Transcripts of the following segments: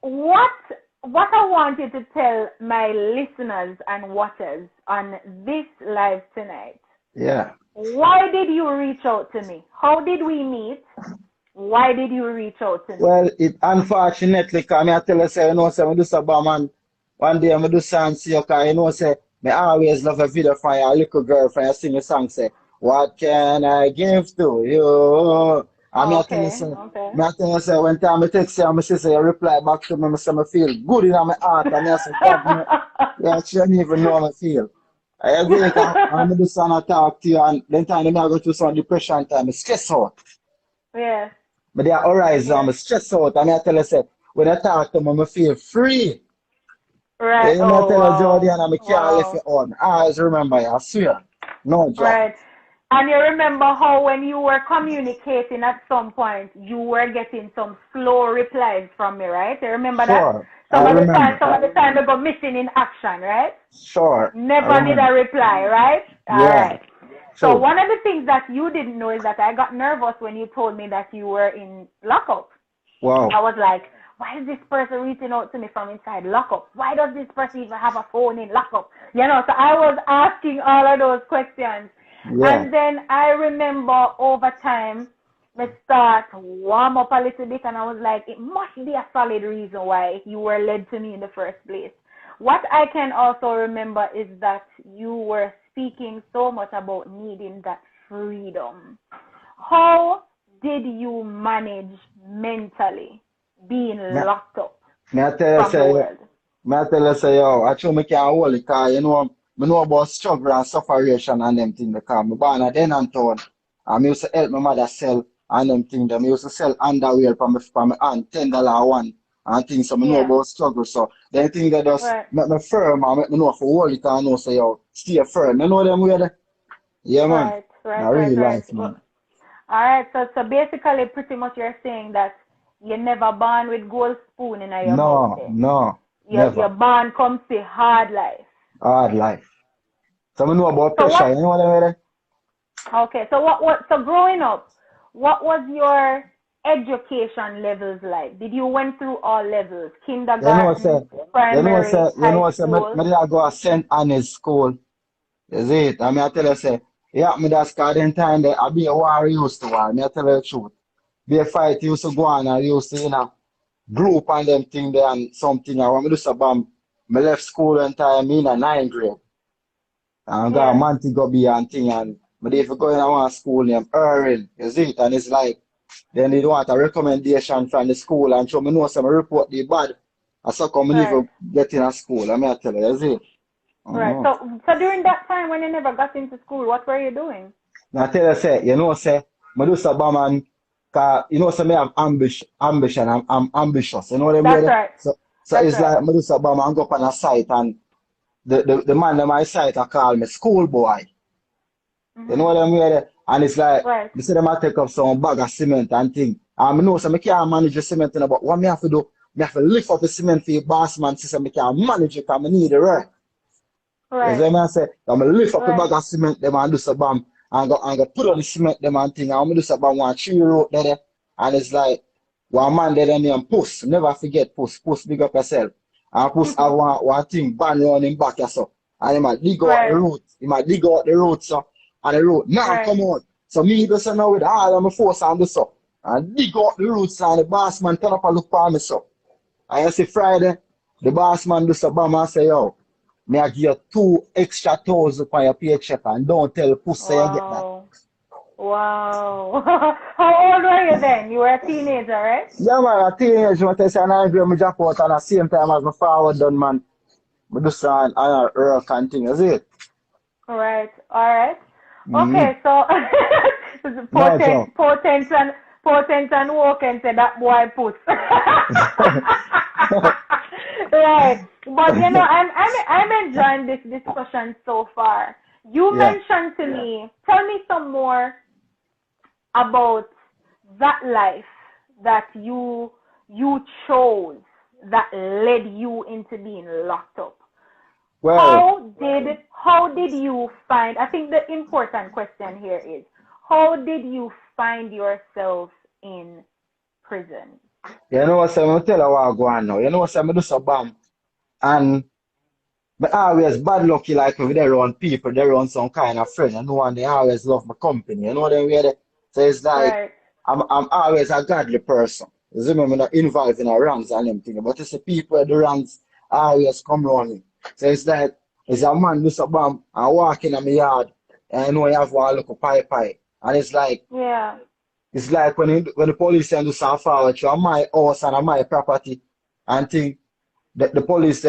what what I want you to tell my listeners and watchers on this live tonight. Yeah. Why did you reach out to me? How did we meet? Why did you reach out to me? Well, it unfortunately, come I tell you, say, say, I do some man. One day, I do song, see you, cause say, me always love a video from your little girl, from you sing a song, say, what can I give to you? And me I tell you, Okay, say, okay. me I tell you, say, when time I text you, I say, you reply back to me, I say, I feel good in my heart, and I say, God, me, yeah, she don't even know how I feel. I agree, I'm do song, I talk to you, and then time I go through some depression time, I stress out. Yes, But their horizon, yes. I'm stressed out. And I tell you, say, when I talk to them, I feel free. Right. And I Oh, tell you, Jody, wow. and I can't lift Wow. it on. I always remember you, I swear. No joke. Right. And you remember how when you were communicating at some point, you were getting some slow replies from me, right? You remember that? Sure, I remember. Some of the time they go missing in action, right? Sure, I Never did remember. a reply, right? All Yeah, right. So true. one of the things that you didn't know is that I got nervous when you told me that you were in lockup. I Wow. was like, why is this person reaching out to me from inside lockup? Why does this person even have a phone in lockup? So I was asking all of those questions. Yeah. And then I remember over time, we start warm up a little bit, and I was like, it must be a solid reason why you were led to me in the first place. What I can also remember is that you were speaking so much about needing that freedom. How did you manage mentally being Me, locked up me I tell you, from the say, world? me I tell you, say, yo, I true me can't hold it, cause me know about struggle and sufferation and them things, because me born a then and town. And me used to help my mother sell and them things. Them used to sell underwear from my aunt, $10 one and things. So me know Yeah, about struggle. So them things that just right, make me firm and make me know for hold it and know say yo, stay firm. You know them way there? Yeah man. right, right, Now right, real right. life man. All right, so basically, pretty much you're saying that you're never born with gold spoon in your mouth. No, Then no, you're never. born comes to hard life. Hard life. So me know about So pressure, what? you know what I mean? Okay, so what? So growing up, what was your education levels like? Did you went through all levels? You know say Kindergarten, primary, high me school? did go to St. Anne's school. Is it? I mean, I tell you, say, yeah, me that's cause them time that I be a war used to war. Me I tell you the truth. Be a fight used to go on and used to, group and them thing there and something. I want me do so bam. Me left school and time in a ninth grade. And got a Yeah, Montego Bay and thing and me if you go in a one school named Erin, is it? And it's like then they want a recommendation from the school and so me know some report the bad. I so come me right. even get in a school. I mean I tell you, is it? Right. Uh-huh. So during that time when you never got into school, what were you doing? Now tell you say, say, me do so man, cause say me have ambition, I'm ambitious, you know what I That's mean? right. So That's it's right. like me do so and go up on a site and the man on my site I call me schoolboy. You know Mhm. what I mean? And it's like Right. they say them I take up some bag of cement and thing. And I know so I can't manage the cement, but what me have to do, me have to lift up the cement for the boss man so I can manage it because I need the work. You see Right. what I say? I'm gonna lift up the Right. bag of cement them and do some bam and go put on the cement them and thing. And I'm gonna do some bam one tree road there. And it's like one man there and Puss. Never forget Puss. Puss big up yourself. And Puss have one thing band round him back so. And he might dig out the Right. root. He might dig out the root so and the root now Right. come out. So me just now with all of my force and do so. And dig out the roots and the boss man turn up and look for me so. And you see Friday, the boss man do so bam and say yo. Me I give you 2 extra 1,000 for your paycheck and don't tell pussy you get that. Wow. Wow. How old were you then? You were a teenager, right? Yeah man, a teenage man tell say and I agree me drop out and at the same time as my forward done man. Me do so and work and thing, is it? Right. All right. Mm-hmm. Okay. So No joke. potent and woken said that boy puss. Right. But I'm enjoying this discussion so far. You Yeah. mentioned to me, tell me some more about that life that you chose that led you into being locked up. Well, How did you find, I think the important question here is how did you find yourself in prison? You know what I'm tell you what go on now. You know what I'm do so bam. And but always bad lucky like with their own people, their own some kind of friend. You know, and they always love my company. You know them way they, so it's like Right. I'm always a godly person. You see me, I'm not involved in a wrongs and them thing. But it's the people the wrongs always come around me. So it's like it's a man do some bam and walk in my yard and I know you have one look pie. And Yeah. it's like when the police send do some forward to my house and my property and think the police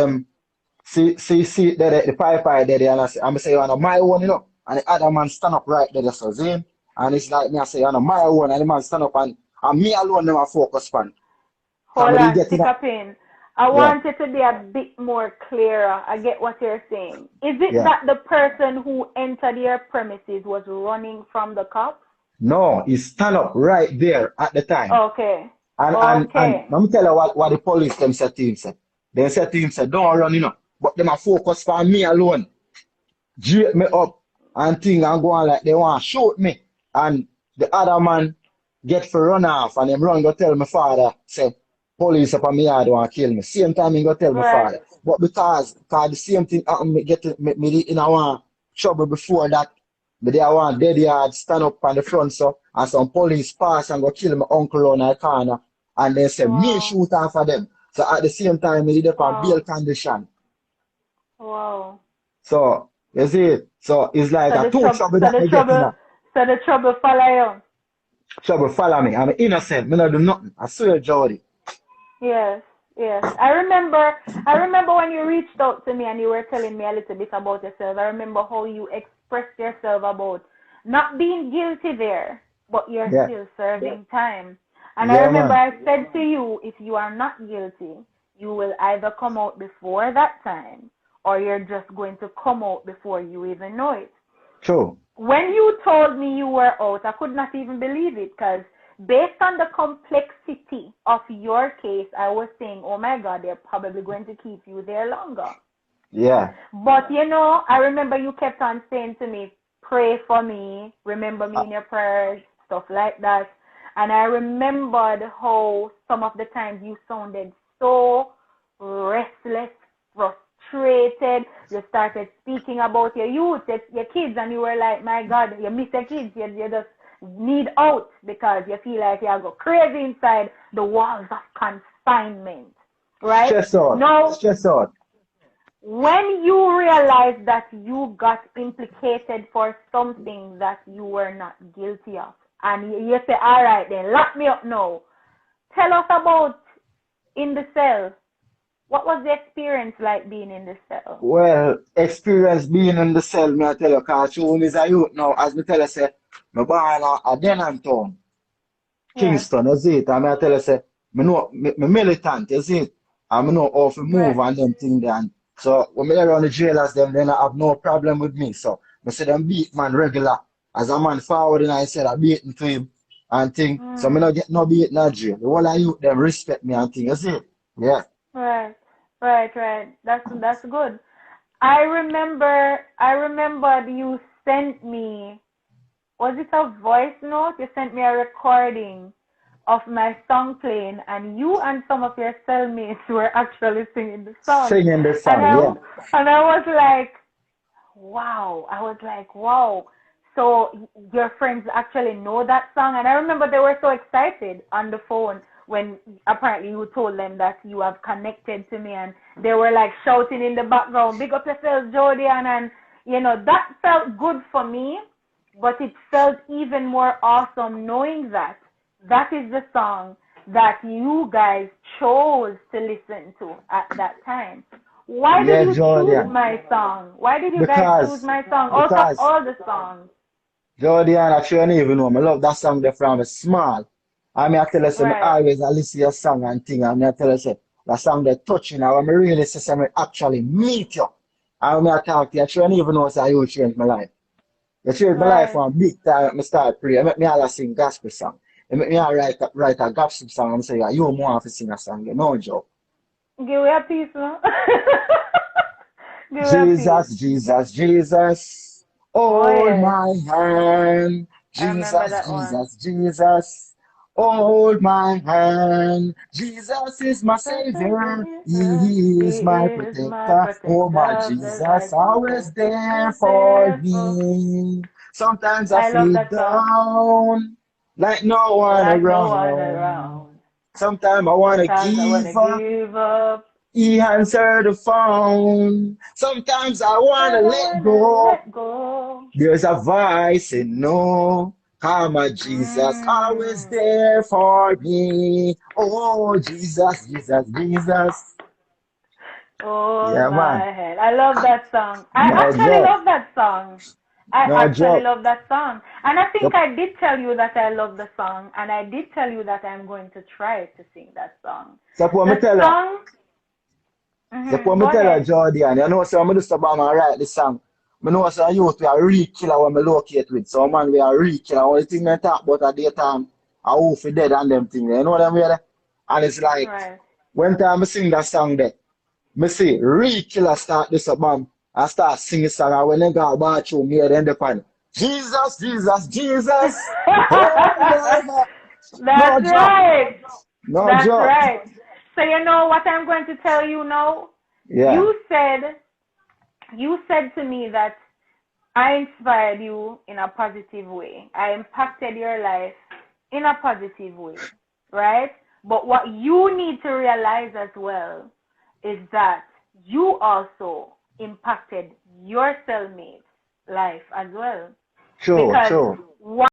see the pipe there, and I say, you know, my one, you know, and the other man stand up right there, just so see, and it's like me, I say, you know, my one, and the man stand up, and me alone, never focus on. Hold Somebody on, getting stick a up, pin. I yeah, want it to be a bit more clearer. I get what you're saying. Is it yeah. that the person who entered your premises was running from the cops? No, he stand up right there at the time, Okay. and Okay. let me tell you what the police them said to him, said. They said to him, said, don't run, you know, but them a focus on me alone. Drape me up and thing and go on like they want to shoot me. And the other man get for run off and him run go tell my father, say, police up on me yard want to kill me. Same time he go tell my Right. father. But because the same thing happened, me in a one trouble before that. But they want dead yard stand up on the front so and some police pass and go kill my uncle on the corner. And they say me Wow. shoot off of them. So at the same time, me did up on bail Wow. condition. Wow. So you see, so it's like So a the two trouble trouble so that the me get in trouble a so the trouble follow you. trouble follow me. I'm innocent, me not do nothing. I swear, Jody. Yes, yes. I remember when you reached out to me and you were telling me a little bit about yourself. I remember how you expressed yourself about not being guilty there, but you're Yeah, still serving time. And I yeah, remember man. I said to you, if you are not guilty, you will either come out before that time or you're just going to come out before you even know it. True. When you told me you were out, I could not even believe it because based on the complexity of your case, I was saying, oh my God, they're probably going to keep you there longer. Yeah. But I remember you kept on saying to me, pray for me, remember me Uh, in your prayers, stuff like that. And I remembered how some of the times you sounded so restless, frustrated. You started speaking about your youth, your kids, and you were like, my God, you miss your kids. You just need out because you feel like you go crazy inside the walls of confinement, right? stress out. Now, Stress out. when you realize that you got implicated for something that you were not guilty of, and you say, all right, then lock me up now. Tell us about in the cell. What was the experience like being in the cell? Well, experience being in the cell, me I tell you, cause soon is a youth now, as me tell you, say, me born a Denham Yes. Kingston, you see it? And I tell you, say, me militant, you see it? And me know how to move Right. and them thing then. So when me there around the jailers, them, then I have no problem with me. So me see them beat man regular. As a man forward and I said I beating to him and thing. So me Mm. not get no beat no jail. The whole of you them respect me and thing, you see it? Yeah. Right. Right. That's good. I remember you sent me, was it a voice note? You sent me a recording of my song playing, and you and some of your cellmates were actually singing the song. Singing the And song, I yeah. and I was like, wow. I was like, wow. So your friends actually know that song, and I remember they were so excited on the phone when apparently you told them that you have connected to me, and they were like shouting in the background, "Big up yourself, Jodian," and that felt good for me, but it felt even more awesome knowing that that is the song that you guys chose to listen to at that time. Why did Yeah, you choose Jordan. my song? Why did you guys choose Because my song out of because all the songs? Jodian, I shouldn't even know. I love that song there from small. I mean, I tell you, say, I Right. always I listen to your song and thing. And I tell you, say, that song they touching. I me really say, say, me actually meet you. And when I talk to you, I shouldn't even know say you changed my life. You changed my life Right. from big time. I start praying. You make me all sing gospel song. You make me all write a gospel song. I'm saying, you more to sing a song. You know, Joe. Give me a piece, no? Give me a piece. Jesus, Jesus, Jesus, Oh hold yes. my hand. I remember Jesus, that one. Jesus, Jesus, Hold my hand. Jesus is my Jesus is savior. Jesus. He He is my is my protector. Oh, my protector. The Jesus, light always Jesus there is for there for. me. Sometimes I I love feel that song. down, like no one Like no one around. around. Sometimes I wanna Sometimes I wanna give up. give up. He answered the phone. Sometimes I wanna Sometimes I let wanna go. let go. There's a voice saying no. Come on, Jesus, always Mm. there for me. Oh, Jesus, Jesus, Jesus. Hold Yeah, man. my hand. I love that song. I No actually joke. love that song. I No actually joke. love that song. And I think Yep. I did tell you that I love the song. And I did tell you that I'm going to try to sing that song. So what me The tell her? song, So what me go tell her, ahead. Jodian? You know, so I'm just about to write this song. I know so youth we are real killer when me locate with. So man, we are real killer. Only thing I talk about at daytime, I who for dead and them things. You know what I mean? And it's like Right. when time I sing that song there. Me see, real killer start this up, man. I start singing song, and when they go bathroom, me then the pan. Jesus, Jesus, Jesus. Hold my hand. No That's joke. right. No That's joke. right. So you know what I'm going to tell you now? Yeah. You said you said to me that I inspired you in a positive way. I impacted your life in a positive way, right? But what you need to realize as well is that you also impacted your cellmate's life as well. True, Because true. what